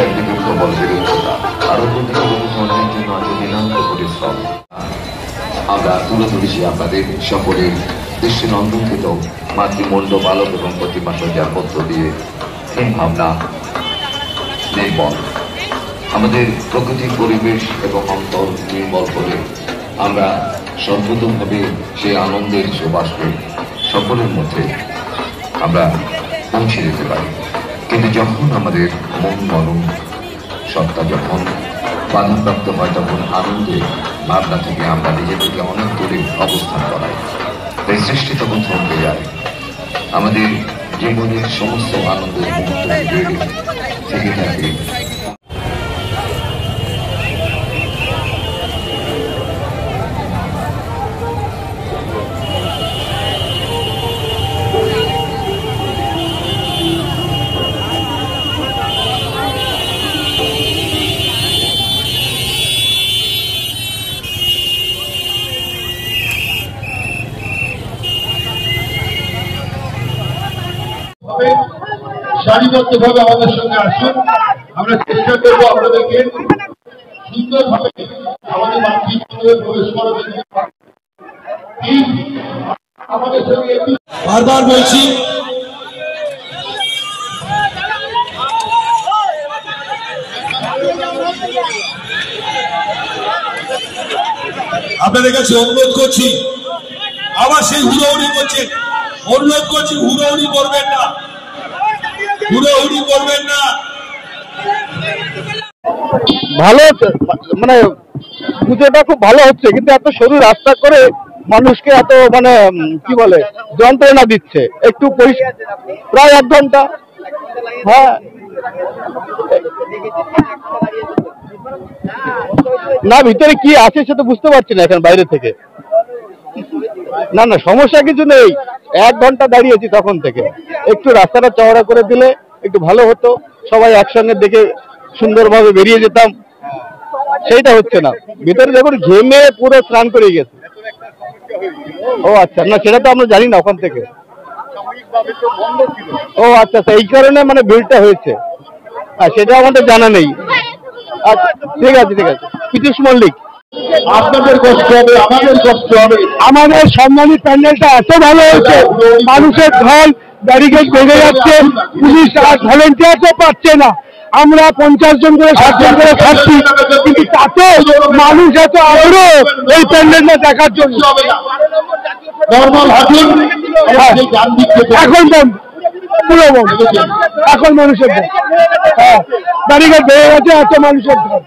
একদিকে প্রবল বিরুদ্ধতা, আরো অন্যের জন্য আছে দিনাঙ্ক পরিশ্রম। আমরা তুলে ধরেছি আপনাদের সকলের দৃষ্টি নন্দনকৃত মাতৃমণ্ড বালক এবং প্রতিমা সজ্জার মধ্য দিয়ে ভাবনা নির্মল। আমাদের প্রকৃতির পরিবেশ এবং অন্তর নির্মল করে আমরা সর্বতভাবে সেই আনন্দের সুবাসকে সকলের মধ্যে আমরা পৌঁছে দিতে পারি। কিন্তু যখন আমাদের মন মনন সত্তা যখন বাধাপ্রাপ্ত হয়, তখন আনন্দের ভাবনা থেকে আমরা নিজেদেরকে অনেক দূরে অবস্থান করাই, তাই সৃষ্টি তখন থমকে যায়। আমাদের জীবনের সমস্ত আনন্দের মুহূর্ত থেকে থাকে সারিবদ্ধভাবে আমাদের সঙ্গে আসুন। আমরা চেষ্টা করবো আপনাদেরকে সুন্দরভাবে আমাদের মাতৃমণ্ডলে প্রবেশ করাবেন। আমাদের সঙ্গে বারবার বলছি, আপনাদের কাছে অনুরোধ করছি, আবার সেই হুড়োহুড়ি করছেন, অনুরোধ করছি হুড়োহুড়ি করবেন না, হুড়োহুড়ি করবেন না। ভালো মানে পুজোটা খুব ভালো হচ্ছে, কিন্তু এত সরু রাস্তা করে মানুষকে এত মানে কি বলে যন্ত্রণা দিচ্ছে। একটু প্রায় 1 ঘন্টা। হ্যাঁ, না ভিতরে কি আছে সেটা বুঝতে পারছি না এখন বাইরে থেকে। না না, সমস্যা কিছু নেই, 1 ঘন্টা দাঁড়িয়েছি তখন থেকে। একটু রাস্তাটা চওড়া করে দিলে একটু ভালো হতো, সবাই একসঙ্গে দেখে সুন্দরভাবে বেরিয়ে যেতাম। সেইটা হচ্ছে না, ভিতরে দেখুন ঘেমে পুরো স্নান করে গেছে। ও আচ্ছা, না সেটা তো আমরা জানি না ওখান থেকে। ও আচ্ছা আচ্ছা, এই কারণে মানে ভিড়টা হয়েছে, সেটা আমাদের জানা নেই। আচ্ছা ঠিক আছে ঠিক আছে। পীযূষ মল্লিক। আপনাদের কষ্ট হবে, আমাদের কষ্ট হবে। আমাদের সম্মানিত প্যান্ডেলটা এত ভালো হয়েছে, মানুষের ঢল, ব্যারিকেড বেড়ে যাচ্ছে, পুলিশ আর ভলেন্টিয়ার তো পাচ্ছে না। আমরা 50 জন করে 60 জন করে থাকছি, কিন্তু তাতে মানুষ এত আগ্রহ এই প্যান্ডেলটা দেখার জন্য। এখন বন্ধ, পুরো বন্ধ, এখন মানুষের ব্যারিকেড বেড়ে গেছে, এত মানুষের ঢল।